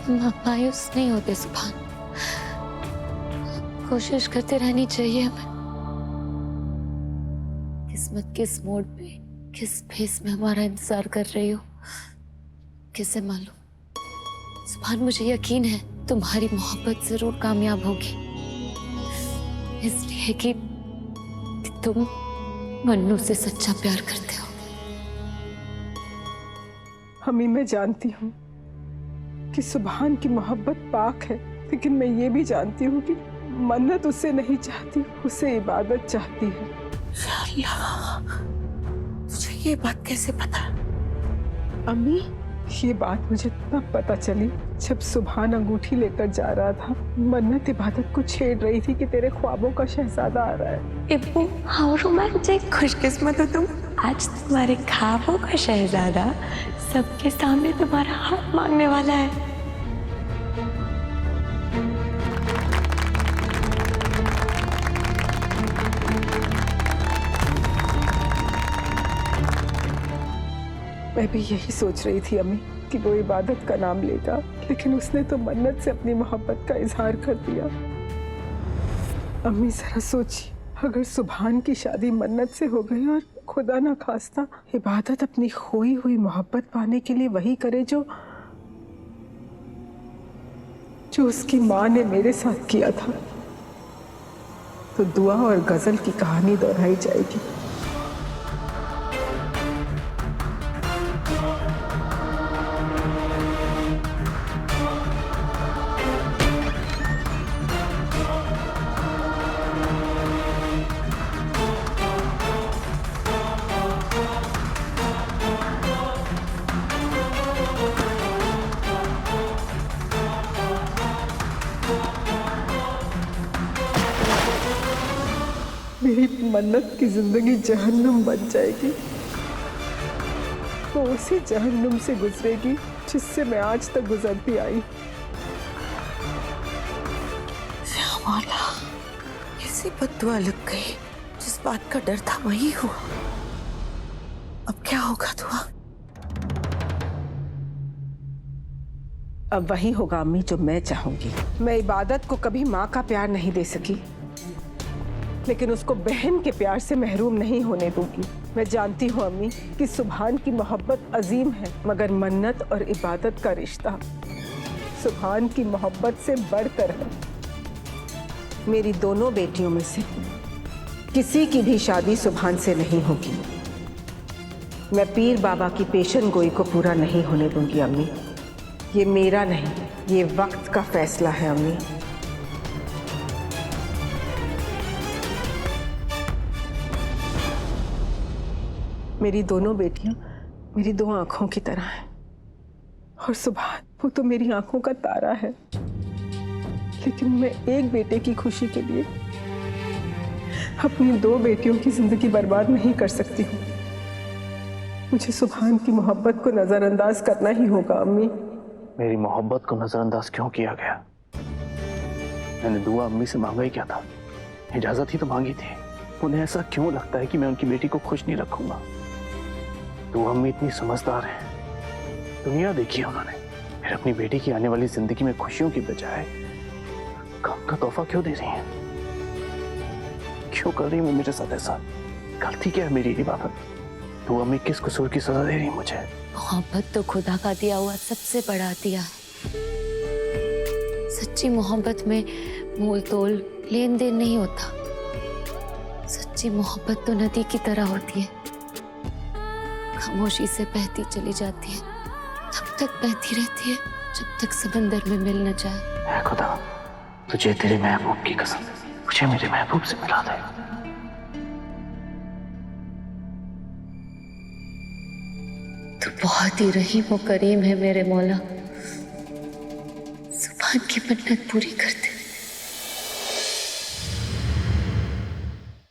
मायूस नहीं होते सुभान, कोशिश करते रहनी चाहिए हमें। किस्मत किस मोड़ पे, किस फेस में हमारा इंतजार कर रही हो, किसे मालूम। सुभान, मुझे यकीन है तुम्हारी मोहब्बत जरूर कामयाब होगी, इसलिए कि तुम मन्नू से सच्चा प्यार करते हो। हमी, मैं जानती हूँ कि सुभान की मोहब्बत पाक है, लेकिन मैं ये भी जानती हूँ कि मन्नत उसे नहीं चाहती, उसे इबादत चाहती है। या अल्लाह, तुझे ये बात कैसे पता? अम्मी, ये बात मुझे तब पता चली जब सुभान अंगूठी लेकर जा रहा था। मन्नत इबादत को छेड़ रही थी कि तेरे ख्वाबों का शहजादा आ रहा है। इब्बू, हाउ रोमांटिक, खुशकिस्मत हो तुम। आज तुम्हारे ख्वाबों का शहजादा सबके सामने तुम्हारा हाथ मांगने वाला है। मैं भी यही सोच रही थी अम्मी कि वो इबादत का नाम लेगा, लेकिन उसने तो मन्नत से अपनी मोहब्बत का इजहार कर दिया। अम्मी जरा सोचिए, अगर सुभान की शादी मन्नत से हो गई और खुदा ना खास्ता इबादत अपनी खोई हुई मोहब्बत पाने के लिए वही करे जो उसकी माँ ने मेरे साथ किया था, तो दुआ और गजल की कहानी दोहराई जाएगी। मेरी मन्नत की जिंदगी जहन्नुम बन जाएगी। वो उसी जहन्नुम से गुजरेगी जिससे मैं आज तक गुजरती आई। मौला, ऐसी बद्दुआ लग गई, जिस बात का डर था वही हुआ। अब क्या होगा दुआ? अब वही होगा अम्मी जो मैं चाहूंगी। मैं इबादत को कभी माँ का प्यार नहीं दे सकी, लेकिन उसको बहन के प्यार से महरूम नहीं होने दूंगी। मैं जानती हूँ अम्मी कि सुभान की मोहब्बत अजीम है, मगर मन्नत और इबादत का रिश्ता सुभान की मोहब्बत से बढ़कर है। मेरी दोनों बेटियों में से किसी की भी शादी सुभान से नहीं होगी। मैं पीर बाबा की पेशन गोई को पूरा नहीं होने दूंगी अम्मी। ये मेरा नहीं, ये वक्त का फैसला है अम्मी। मेरी दोनों बेटियां मेरी दो आंखों की तरह हैं, और सुभान वो तो मेरी आंखों का तारा है। लेकिन मैं एक बेटे की खुशी के लिए अपनी दो बेटियों की जिंदगी बर्बाद नहीं कर सकती हूँ। मुझे सुभान की मोहब्बत को नजरअंदाज करना ही होगा अम्मी। मेरी मोहब्बत को नजरअंदाज क्यों किया गया? मैंने दुआ अम्मी से मांगा ही क्या था? इजाजत ही तो मांगी थी। उन्हें ऐसा क्यों लगता है कि मैं उनकी बेटी को खुश नहीं रखूंगा? दुआ अम्मी इतनी समझदार है, दुनिया देखी है उन्होंने। फिर अपनी बेटी की आने वाली जिंदगी में खुशियों की बजाय गम का तोहफा क्यों दे रही हैं? क्यों कर रही है मेरे साथ ऐसा? गलती क्या है मेरी इबादत? दुआ अम्मी किस कसूर की सजा दे रही है मुझे? मोहब्बत तो खुदा का दिया हुआ सबसे बड़ा दिया है। सच्ची मोहब्बत में मोल तोल लेन देन नहीं होता। सच्ची मोहब्बत तो नदी की तरह होती है, खामोशी से बहती चली जाती है, तब तक बहती रहती है जब तक समंदर में मिल न जाए। ऐ खुदा, तुझे तेरे महबूब की कसम, मुझे मेरे महबूब से मिला दे। तू बहुत ही रहीम और करीम है मेरे मौला। सुभान की मन्नत पूरी कर दे।